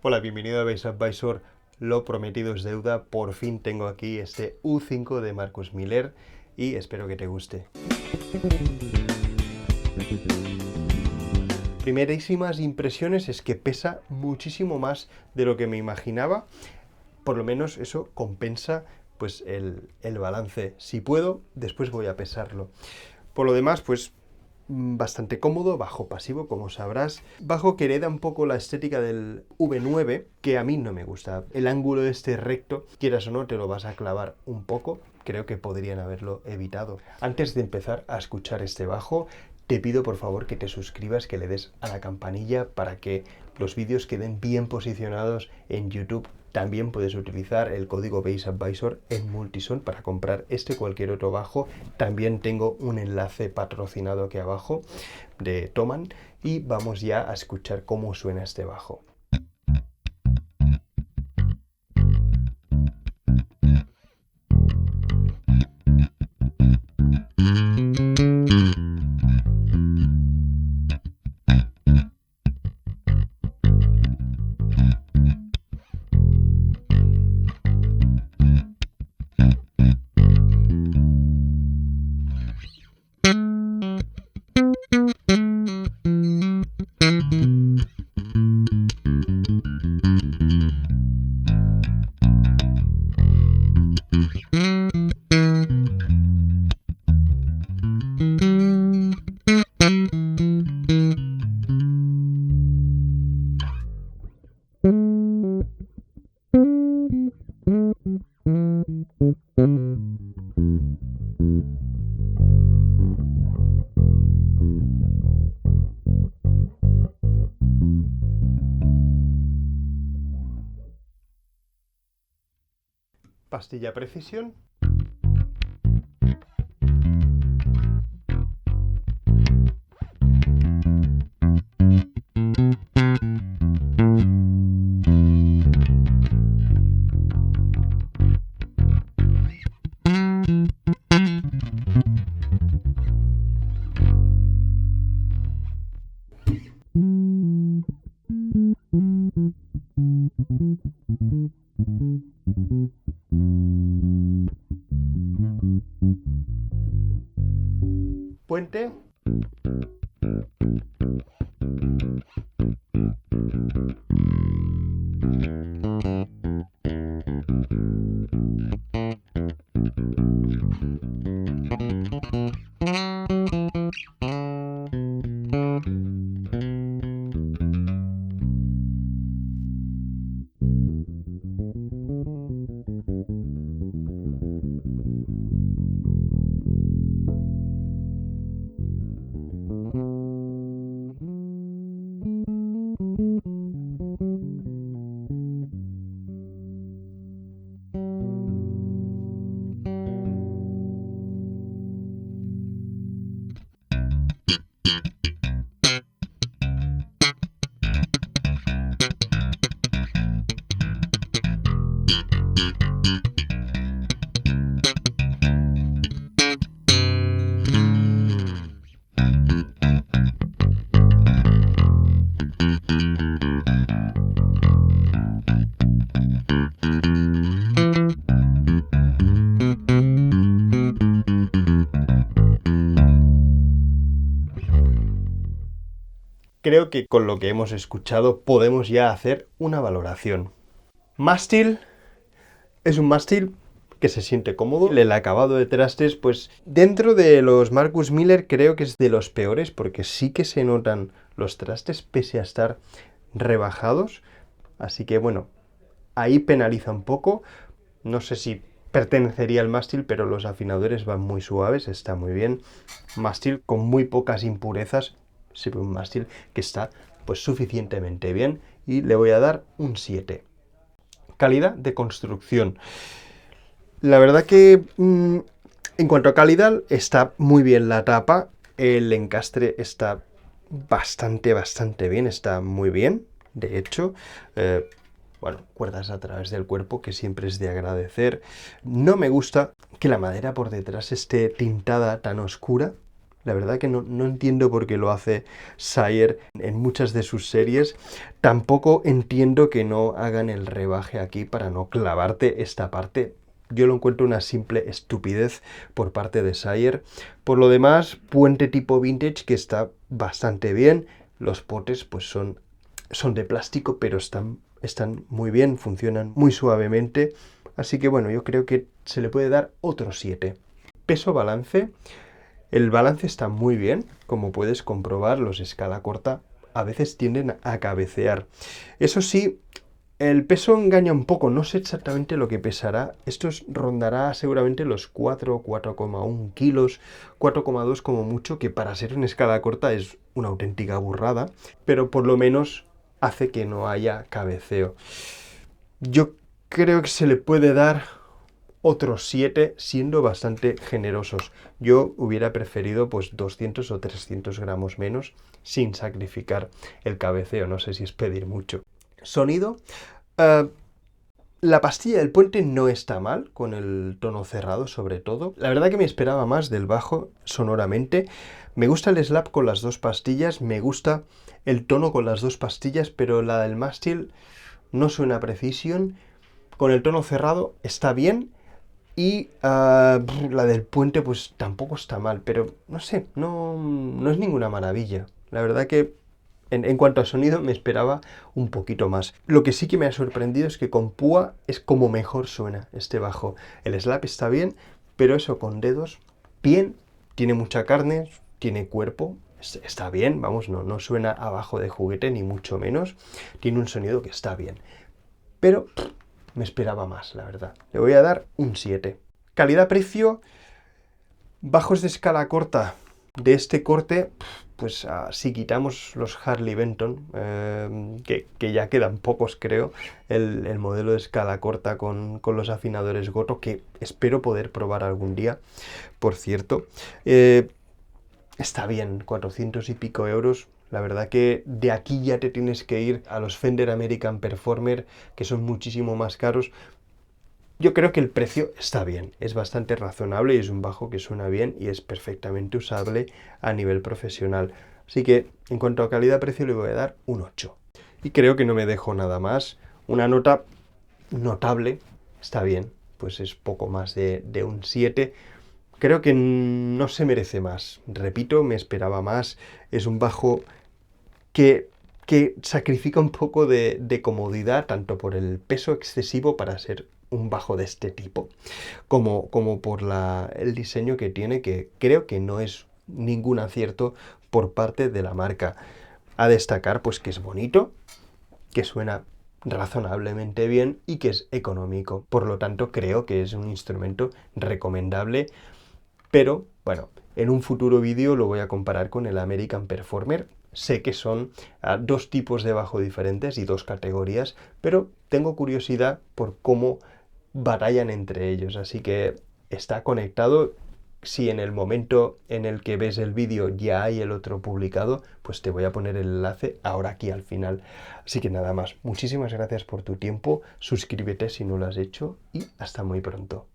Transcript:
Hola, bienvenido a Bass Advisor. Lo prometido es deuda. Por fin tengo aquí este U5 de Marcus Miller y espero que te guste. Primerísimas impresiones es que pesa muchísimo más de lo que me imaginaba. Por lo menos eso compensa pues el balance. Si puedo, después voy a pesarlo. Por lo demás, pues bastante cómodo, bajo pasivo, como sabrás. Bajo que hereda un poco la estética del V9, que a mí no me gusta. El ángulo este recto, quieras o no, te lo vas a clavar un poco. Creo que podrían haberlo evitado. Antes de empezar a escuchar este bajo, te pido por favor que te suscribas, que le des a la campanilla para que los vídeos queden bien posicionados en YouTube. También puedes utilizar el código Bass Advisor en Multison para comprar este o cualquier otro bajo. También tengo un enlace patrocinado aquí abajo de Thomann y vamos ya a escuchar cómo suena este bajo. Pastilla Precisión. Puente. Creo que con lo que hemos escuchado podemos ya hacer una valoración. Mástil es un mástil que se siente cómodo. El acabado de trastes, pues dentro de los Marcus Miller creo que es de los peores porque sí que se notan los trastes pese a estar rebajados. Así que bueno, ahí penaliza un poco. No sé si pertenecería al mástil, pero los afinadores van muy suaves, está muy bien. Mástil con muy pocas impurezas. Sí, un mástil que está pues suficientemente bien y le voy a dar un 7. Calidad de construcción. La verdad que en cuanto a calidad está muy bien la tapa, el encastre está bastante bien, está muy bien, de hecho. Bueno, cuerdas a través del cuerpo, que siempre es de agradecer. No me gusta que la madera por detrás esté tintada tan oscura. La verdad que no entiendo por qué lo hace Sire en muchas de sus series. Tampoco entiendo que no hagan el rebaje aquí para no clavarte esta parte. Yo lo encuentro una simple estupidez por parte de Sire. Por lo demás, puente tipo vintage que está bastante bien. Los potes pues son de plástico, pero están muy bien, funcionan muy suavemente. Así que bueno, yo creo que se le puede dar otro 7. Peso balance. El balance está muy bien, como puedes comprobar, los escala corta a veces tienden a cabecear. Eso sí, el peso engaña un poco, no sé exactamente lo que pesará. Esto rondará seguramente los 4,1 kilos, 4,2 como mucho, que para ser una escala corta es una auténtica burrada, pero por lo menos hace que no haya cabeceo. Yo creo que se le puede dar otros 7 siendo bastante generosos. Yo hubiera preferido pues 200 o 300 gramos menos sin sacrificar el cabeceo, no sé si es pedir mucho. Sonido. La pastilla del puente no está mal, con el tono cerrado sobre todo. La verdad que me esperaba más del bajo sonoramente. Me gusta el slap con las dos pastillas, me gusta el tono con las dos pastillas, pero la del mástil no suena a Precision. Con el tono cerrado está bien. Y la del puente pues tampoco está mal, pero no sé, no es ninguna maravilla. La verdad que en cuanto a sonido me esperaba un poquito más. Lo que sí que me ha sorprendido es que con púa es como mejor suena este bajo. El slap está bien, pero eso con dedos, bien, tiene mucha carne, tiene cuerpo, está bien, vamos, no suena a bajo de juguete ni mucho menos. Tiene un sonido que está bien. Pero me esperaba más, la verdad. Le voy a dar un 7. Calidad-precio, bajos de escala corta de este corte, pues si quitamos los Harley Benton, que ya quedan pocos creo, el modelo de escala corta con los afinadores Goto, que espero poder probar algún día, por cierto. Está bien, 400 y pico euros. La verdad que de aquí ya te tienes que ir a los Fender American Performer, que son muchísimo más caros. Yo creo que el precio está bien, es bastante razonable y es un bajo que suena bien y es perfectamente usable a nivel profesional. Así que en cuanto a calidad-precio le voy a dar un 8. Y creo que no me dejo nada más. Una nota notable, está bien, pues es poco más de un 7. Creo que no se merece más. Repito, me esperaba más. Es un bajo que sacrifica un poco de comodidad, tanto por el peso excesivo para ser un bajo de este tipo, como por el diseño que tiene, que creo que no es ningún acierto por parte de la marca. A destacar, pues que es bonito, que suena razonablemente bien y que es económico. Por lo tanto, creo que es un instrumento recomendable, pero bueno, en un futuro vídeo lo voy a comparar con el American Performer. Sé que son dos tipos de bajo diferentes y dos categorías, pero tengo curiosidad por cómo batallan entre ellos, así que está conectado. Si en el momento en el que ves el vídeo ya hay el otro publicado, pues te voy a poner el enlace ahora aquí al final. Así que nada más, muchísimas gracias por tu tiempo, suscríbete si no lo has hecho y hasta muy pronto.